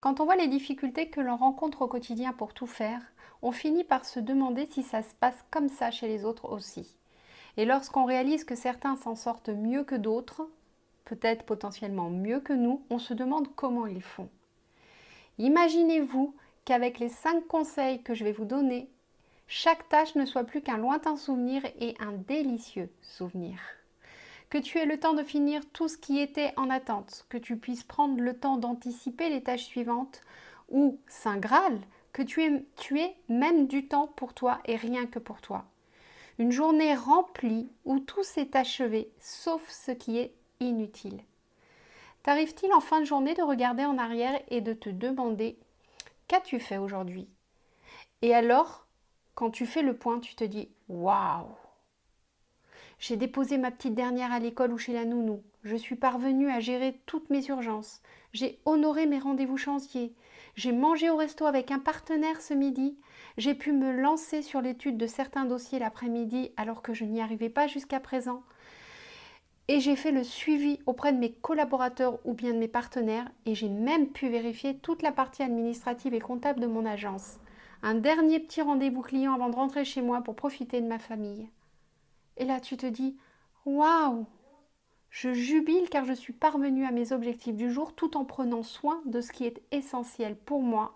Quand on voit les difficultés que l'on rencontre au quotidien pour tout faire, on finit par se demander si ça se passe comme ça chez les autres aussi. Et lorsqu'on réalise que certains s'en sortent mieux que d'autres, peut-être potentiellement mieux que nous, on se demande comment ils font. Imaginez-vous qu'avec les 5 conseils que je vais vous donner, chaque tâche ne soit plus qu'un lointain souvenir et un délicieux souvenir. Que tu aies le temps de finir tout ce qui était en attente, que tu puisses prendre le temps d'anticiper les tâches suivantes, ou, Saint Graal, que tu aies même du temps pour toi et rien que pour toi. Une journée remplie où tout s'est achevé, sauf ce qui est inutile. T'arrive-t-il en fin de journée de regarder en arrière et de te demander « Qu'as-tu fait aujourd'hui ?» Et alors, quand tu fais le point, tu te dis « Waouh !» J'ai déposé ma petite dernière à l'école ou chez la nounou. Je suis parvenue à gérer toutes mes urgences. J'ai honoré mes rendez-vous chantiers. J'ai mangé au resto avec un partenaire ce midi. J'ai pu me lancer sur l'étude de certains dossiers l'après-midi alors que je n'y arrivais pas jusqu'à présent. Et j'ai fait le suivi auprès de mes collaborateurs ou bien de mes partenaires et j'ai même pu vérifier toute la partie administrative et comptable de mon agence. Un dernier petit rendez-vous client avant de rentrer chez moi pour profiter de ma famille. Et là, tu te dis « Waouh !» Je jubile car je suis parvenue à mes objectifs du jour tout en prenant soin de ce qui est essentiel pour moi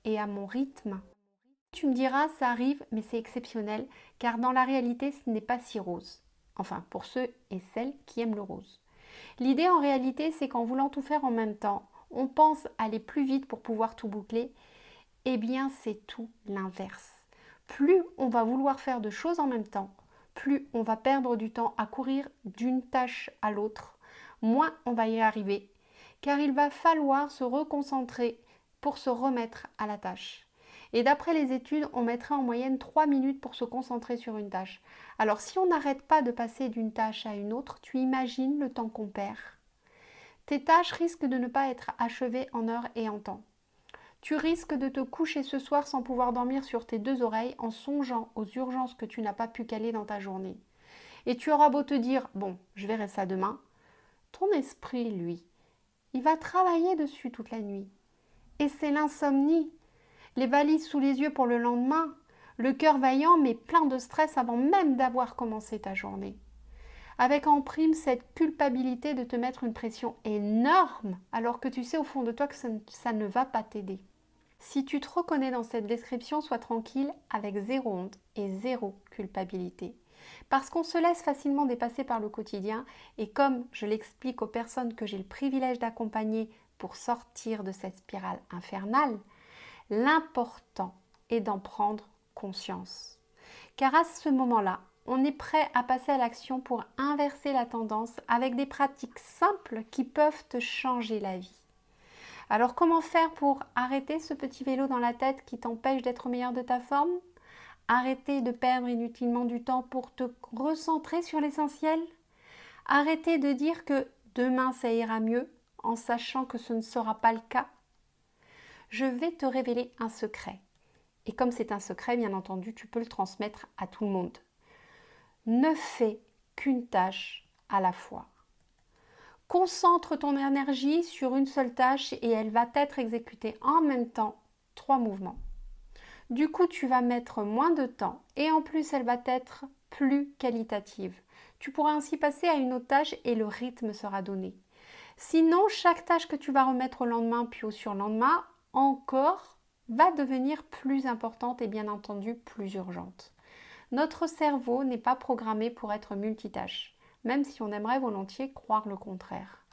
et à mon rythme. Tu me diras, ça arrive, mais c'est exceptionnel car dans la réalité, ce n'est pas si rose. Enfin, pour ceux et celles qui aiment le rose. L'idée en réalité, c'est qu'en voulant tout faire en même temps, on pense aller plus vite pour pouvoir tout boucler. Eh bien, c'est tout l'inverse. Plus on va vouloir faire de choses en même temps, plus on va perdre du temps à courir d'une tâche à l'autre, moins on va y arriver, car il va falloir se reconcentrer pour se remettre à la tâche. Et d'après les études, on mettrait en moyenne 3 minutes pour se concentrer sur une tâche. Alors si on n'arrête pas de passer d'une tâche à une autre, tu imagines le temps qu'on perd. Tes tâches risquent de ne pas être achevées en heure et en temps. Tu risques de te coucher ce soir sans pouvoir dormir sur tes 2 oreilles en songeant aux urgences que tu n'as pas pu caler dans ta journée. Et tu auras beau te dire « Bon, je verrai ça demain », ton esprit, lui, il va travailler dessus toute la nuit. Et c'est l'insomnie, les valises sous les yeux pour le lendemain, le cœur vaillant mais plein de stress avant même d'avoir commencé ta journée. Avec en prime cette culpabilité de te mettre une pression énorme alors que tu sais au fond de toi que ça ne va pas t'aider. Si tu te reconnais dans cette description, sois tranquille avec zéro honte et zéro culpabilité. Parce qu'on se laisse facilement dépasser par le quotidien et comme je l'explique aux personnes que j'ai le privilège d'accompagner pour sortir de cette spirale infernale, l'important est d'en prendre conscience. Car à ce moment-là, on est prêt à passer à l'action pour inverser la tendance avec des pratiques simples qui peuvent te changer la vie. Alors comment faire pour arrêter ce petit vélo dans la tête qui t'empêche d'être au meilleur de ta forme? Arrêter de perdre inutilement du temps pour te recentrer sur l'essentiel? Arrêter de dire que demain ça ira mieux en sachant que ce ne sera pas le cas? Je vais te révéler un secret. Et comme c'est un secret, bien entendu, tu peux le transmettre à tout le monde. Ne fais qu'une tâche à la fois. Concentre ton énergie sur une seule tâche et elle va être exécutée en même temps, 3 mouvements. Du coup, tu vas mettre moins de temps et en plus, elle va être plus qualitative. Tu pourras ainsi passer à une autre tâche et le rythme sera donné. Sinon, chaque tâche que tu vas remettre au lendemain puis au surlendemain, encore, va devenir plus importante et bien entendu plus urgente. Notre cerveau n'est pas programmé pour être multitâche, même si on aimerait volontiers croire le contraire.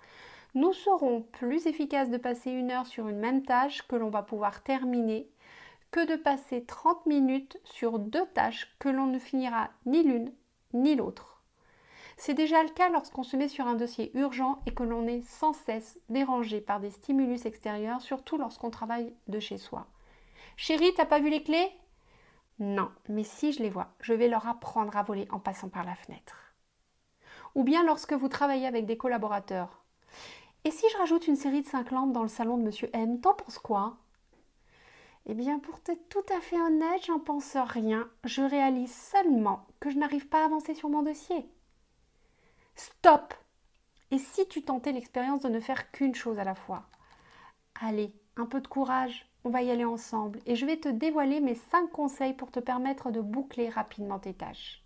Nous serons plus efficaces de passer 1 heure sur une même tâche que l'on va pouvoir terminer que de passer 30 minutes sur 2 tâches que l'on ne finira ni l'une ni l'autre. C'est déjà le cas lorsqu'on se met sur un dossier urgent et que l'on est sans cesse dérangé par des stimulus extérieurs, surtout lorsqu'on travaille de chez soi. Chérie, t'as pas vu les clés? Non, mais si je les vois, je vais leur apprendre à voler en passant par la fenêtre. Ou bien lorsque vous travaillez avec des collaborateurs. Et si je rajoute une série de 5 lampes dans le salon de Monsieur M, t'en penses quoi? Eh bien, pour être tout à fait honnête, j'en pense rien. Je réalise seulement que je n'arrive pas à avancer sur mon dossier. Stop! Et si tu tentais l'expérience de ne faire qu'une chose à la fois? Allez, un peu de courage, on va y aller ensemble et je vais te dévoiler mes 5 conseils pour te permettre de boucler rapidement tes tâches.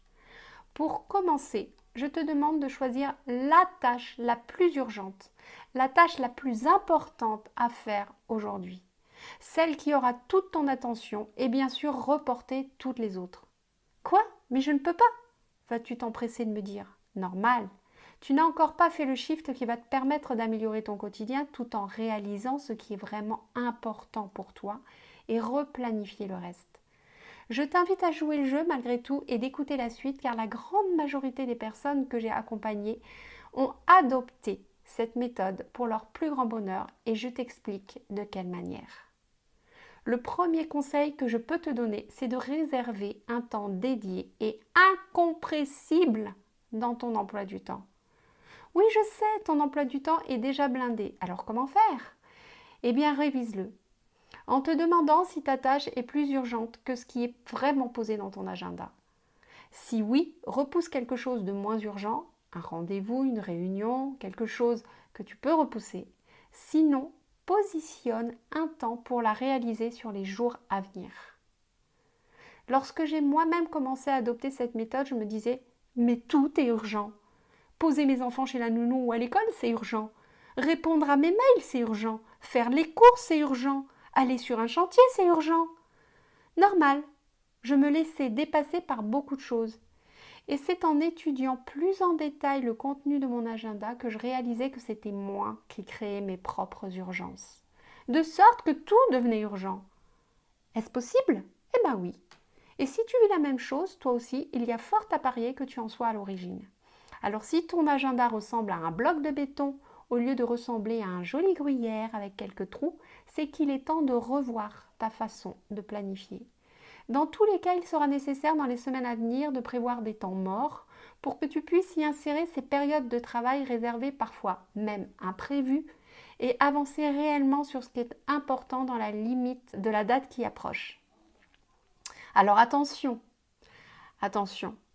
Pour commencer, je te demande de choisir la tâche la plus urgente, la tâche la plus importante à faire aujourd'hui, celle qui aura toute ton attention et bien sûr reporter toutes les autres. Quoi? Mais je ne peux pas, vas-tu t'empresser de me dire. Normal. Tu n'as encore pas fait le shift qui va te permettre d'améliorer ton quotidien tout en réalisant ce qui est vraiment important pour toi et replanifier le reste. Je t'invite à jouer le jeu malgré tout et d'écouter la suite car la grande majorité des personnes que j'ai accompagnées ont adopté cette méthode pour leur plus grand bonheur et je t'explique de quelle manière. Le premier conseil que je peux te donner, c'est de réserver un temps dédié et incompressible dans ton emploi du temps. Oui, je sais, ton emploi du temps est déjà blindé. Alors comment faire? Eh bien, révise-le en te demandant si ta tâche est plus urgente que ce qui est vraiment posé dans ton agenda. Si oui, repousse quelque chose de moins urgent, un rendez-vous, une réunion, quelque chose que tu peux repousser. Sinon, positionne un temps pour la réaliser sur les jours à venir. Lorsque j'ai moi-même commencé à adopter cette méthode, je me disais « mais tout est urgent ». Poser mes enfants chez la nounou ou à l'école, c'est urgent. Répondre à mes mails, c'est urgent. Faire les courses, c'est urgent. Aller sur un chantier, c'est urgent. Normal. Je me laissais dépasser par beaucoup de choses. Et c'est en étudiant plus en détail le contenu de mon agenda que je réalisais que c'était moi qui créais mes propres urgences. De sorte que tout devenait urgent. Est-ce possible? Eh bien oui. Et si tu vis la même chose, toi aussi, il y a fort à parier que tu en sois à l'origine. Alors si ton agenda ressemble à un bloc de béton au lieu de ressembler à un joli gruyère avec quelques trous, c'est qu'il est temps de revoir ta façon de planifier. Dans tous les cas, il sera nécessaire dans les semaines à venir de prévoir des temps morts pour que tu puisses y insérer ces périodes de travail réservées parfois même imprévues et avancer réellement sur ce qui est important dans la limite de la date qui approche. Alors attention,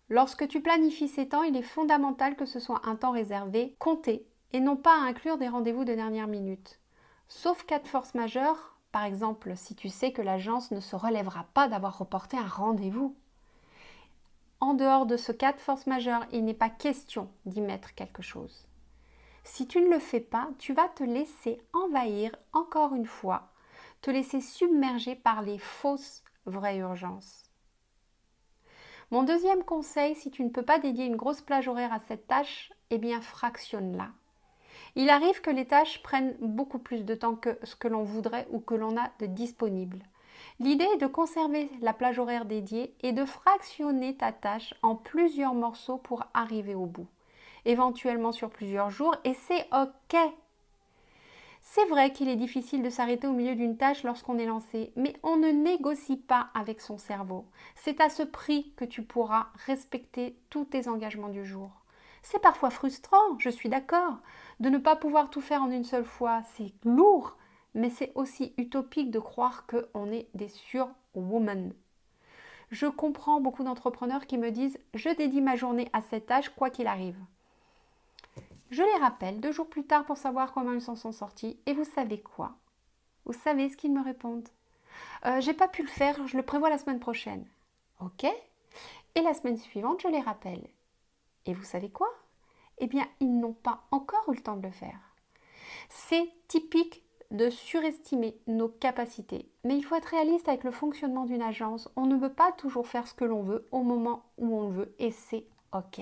lorsque tu planifies ces temps, il est fondamental que ce soit un temps réservé, compté, et non pas à inclure des rendez-vous de dernière minute. Sauf cas de force majeure, par exemple si tu sais que l'agence ne se relèvera pas d'avoir reporté un rendez-vous. En dehors de ce cas de force majeure, il n'est pas question d'y mettre quelque chose. Si tu ne le fais pas, tu vas te laisser envahir encore une fois, te laisser submerger par les fausses vraies urgences. Mon deuxième conseil, si tu ne peux pas dédier une grosse plage horaire à cette tâche, eh bien fractionne-la. Il arrive que les tâches prennent beaucoup plus de temps que ce que l'on voudrait ou que l'on a de disponible. L'idée est de conserver la plage horaire dédiée et de fractionner ta tâche en plusieurs morceaux pour arriver au bout, éventuellement sur plusieurs jours, et c'est OK. C'est vrai qu'il est difficile de s'arrêter au milieu d'une tâche lorsqu'on est lancé, mais on ne négocie pas avec son cerveau. C'est à ce prix que tu pourras respecter tous tes engagements du jour. C'est parfois frustrant, je suis d'accord, de ne pas pouvoir tout faire en une seule fois. C'est lourd, mais c'est aussi utopique de croire qu'on est des surwomen. Je comprends beaucoup d'entrepreneurs qui me disent « je dédie ma journée à cette tâche quoi qu'il arrive ». Je les rappelle 2 jours plus tard pour savoir comment ils s'en sont sortis. Et vous savez quoi? Vous savez ce qu'ils me répondent? J'ai pas pu le faire, je le prévois la semaine prochaine. Ok. Et la semaine suivante, je les rappelle. Et vous savez quoi? Eh bien, ils n'ont pas encore eu le temps de le faire. C'est typique de surestimer nos capacités. Mais il faut être réaliste avec le fonctionnement d'une agence. On ne peut pas toujours faire ce que l'on veut au moment où on le veut et c'est ok.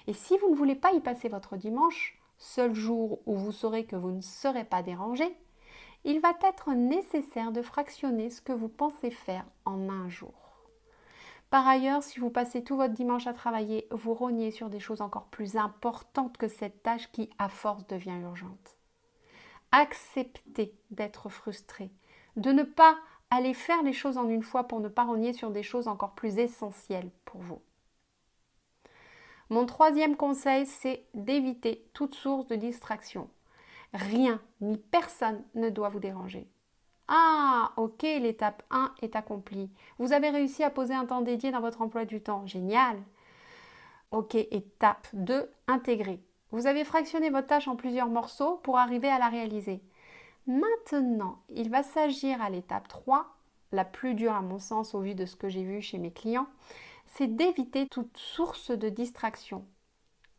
Et si vous ne voulez pas y passer votre dimanche, seul jour où vous saurez que vous ne serez pas dérangé, il va être nécessaire de fractionner ce que vous pensez faire en un jour. Par ailleurs, si vous passez tout votre dimanche à travailler, vous rognez sur des choses encore plus importantes que cette tâche qui, à force, devient urgente. Acceptez d'être frustré, de ne pas aller faire les choses en une fois pour ne pas rogner sur des choses encore plus essentielles pour vous. Mon troisième conseil, c'est d'éviter toute source de distraction. Rien ni personne ne doit vous déranger. Ah, ok, l'étape 1 est accomplie. Vous avez réussi à poser un temps dédié dans votre emploi du temps. Génial. Ok, étape 2, intégrer. Vous avez fractionné votre tâche en plusieurs morceaux pour arriver à la réaliser. Maintenant, il va s'agir à l'étape 3, la plus dure à mon sens au vu de ce que j'ai vu chez mes clients, c'est d'éviter toute source de distraction.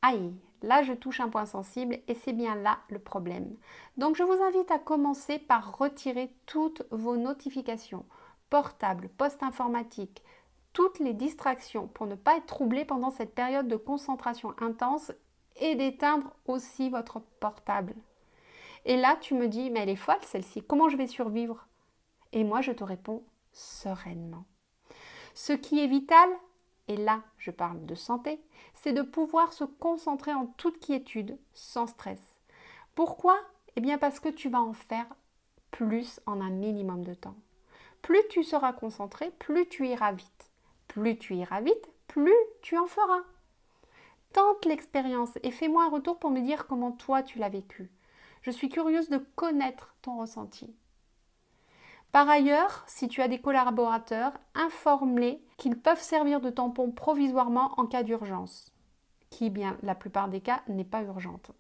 Aïe, là je touche un point sensible et c'est bien là le problème. Donc je vous invite à commencer par retirer toutes vos notifications, portables, poste informatique, toutes les distractions pour ne pas être troublé pendant cette période de concentration intense et d'éteindre aussi votre portable. Et là tu me dis, mais elle est folle celle-ci, comment je vais survivre? Et moi je te réponds sereinement. Ce qui est vital, et là je parle de santé, c'est de pouvoir se concentrer en toute quiétude, sans stress. Pourquoi? Eh bien parce que tu vas en faire plus en un minimum de temps. Plus tu seras concentré, plus tu iras vite. Plus tu iras vite, plus tu en feras. Tente l'expérience et fais-moi un retour pour me dire comment toi tu l'as vécu. Je suis curieuse de connaître ton ressenti. Par ailleurs, si tu as des collaborateurs, informe-les qu'ils peuvent servir de tampon provisoirement en cas d'urgence, qui, bien, la plupart des cas, n'est pas urgente,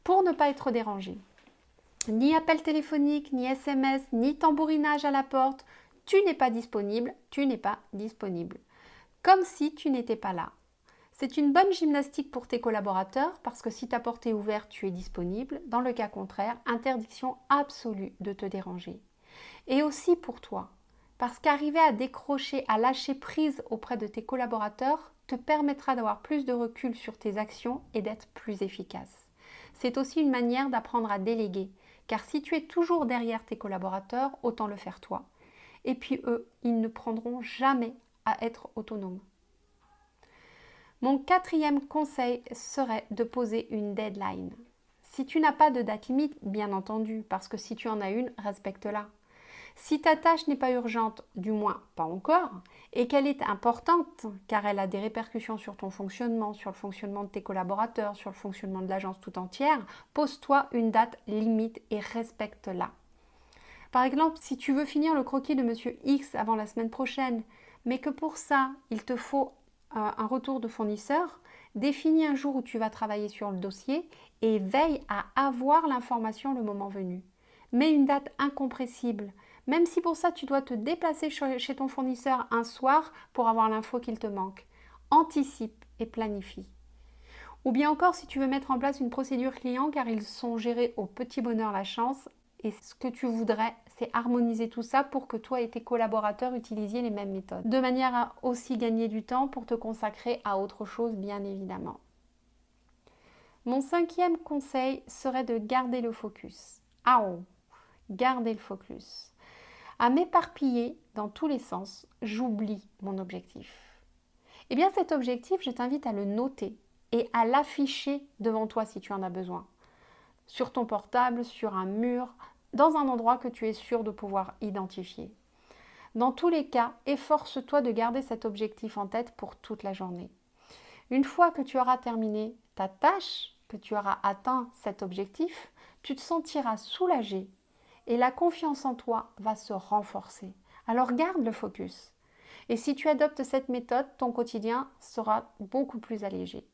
pour ne pas être dérangé. Ni appel téléphonique, ni SMS, ni tambourinage à la porte, tu n'es pas disponible, tu n'es pas disponible. Comme si tu n'étais pas là. C'est une bonne gymnastique pour tes collaborateurs parce que si ta porte est ouverte, tu es disponible. Dans le cas contraire, interdiction absolue de te déranger. Et aussi pour toi, parce qu'arriver à décrocher, à lâcher prise auprès de tes collaborateurs te permettra d'avoir plus de recul sur tes actions et d'être plus efficace. C'est aussi une manière d'apprendre à déléguer, car si tu es toujours derrière tes collaborateurs, autant le faire toi. Et puis eux, ils ne prendront jamais à être autonomes. Mon quatrième conseil serait de poser une deadline. Si tu n'as pas de date limite, bien entendu, parce que si tu en as une, respecte-la. Si ta tâche n'est pas urgente, du moins pas encore, et qu'elle est importante, car elle a des répercussions sur ton fonctionnement, sur le fonctionnement de tes collaborateurs, sur le fonctionnement de l'agence tout entière, pose-toi une date limite et respecte-la. Par exemple, si tu veux finir le croquis de Monsieur X avant la semaine prochaine, mais que pour ça, il te faut un retour de fournisseur, définis un jour où tu vas travailler sur le dossier et veille à avoir l'information le moment venu. Mets une date incompressible, même si pour ça tu dois te déplacer chez ton fournisseur un soir pour avoir l'info qu'il te manque. Anticipe et planifie. Ou bien encore si tu veux mettre en place une procédure client car ils sont gérés au petit bonheur la chance et ce que tu voudrais c'est harmoniser tout ça pour que toi et tes collaborateurs utilisiez les mêmes méthodes. De manière à aussi gagner du temps pour te consacrer à autre chose bien évidemment. Mon cinquième conseil serait de garder le focus. Ah oh, garder le focus. À m'éparpiller dans tous les sens, j'oublie mon objectif. Eh bien cet objectif, je t'invite à le noter et à l'afficher devant toi si tu en as besoin. Sur ton portable, sur un mur, dans un endroit que tu es sûr de pouvoir identifier. Dans tous les cas, efforce-toi de garder cet objectif en tête pour toute la journée. Une fois que tu auras terminé ta tâche, que tu auras atteint cet objectif, tu te sentiras soulagé et la confiance en toi va se renforcer. Alors garde le focus. Et si tu adoptes cette méthode, ton quotidien sera beaucoup plus allégé.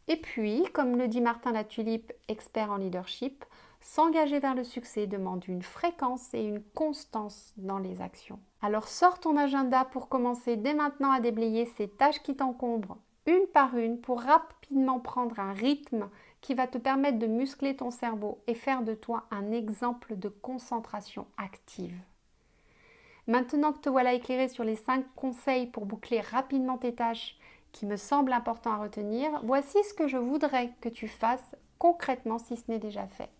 Et puis, comme le dit Martin Latulippe, expert en leadership, s'engager vers le succès demande une fréquence et une constance dans les actions. Alors sors ton agenda pour commencer dès maintenant à déblayer ces tâches qui t'encombrent une par une pour rapidement prendre un rythme qui va te permettre de muscler ton cerveau et faire de toi un exemple de concentration active. Maintenant que te voilà éclairé sur les 5 conseils pour boucler rapidement tes tâches qui me semblent importants à retenir, voici ce que je voudrais que tu fasses concrètement si ce n'est déjà fait.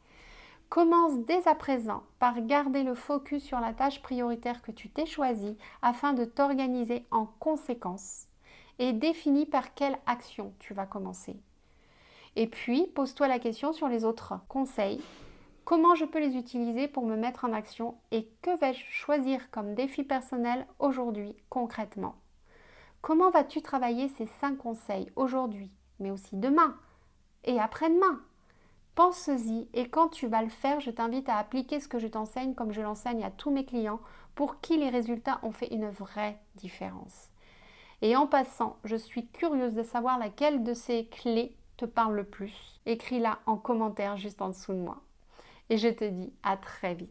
Commence dès à présent par garder le focus sur la tâche prioritaire que tu t'es choisie afin de t'organiser en conséquence et définis par quelle action tu vas commencer. Et puis, pose-toi la question sur les autres conseils. Comment je peux les utiliser pour me mettre en action et que vais-je choisir comme défi personnel aujourd'hui concrètement? Comment vas-tu travailler ces 5 conseils aujourd'hui, mais aussi demain et après-demain? Pense-y et quand tu vas le faire, je t'invite à appliquer ce que je t'enseigne comme je l'enseigne à tous mes clients pour qui les résultats ont fait une vraie différence. Et en passant, je suis curieuse de savoir laquelle de ces clés te parle le plus. Écris-la en commentaire juste en dessous de moi. et je te dis à très vite.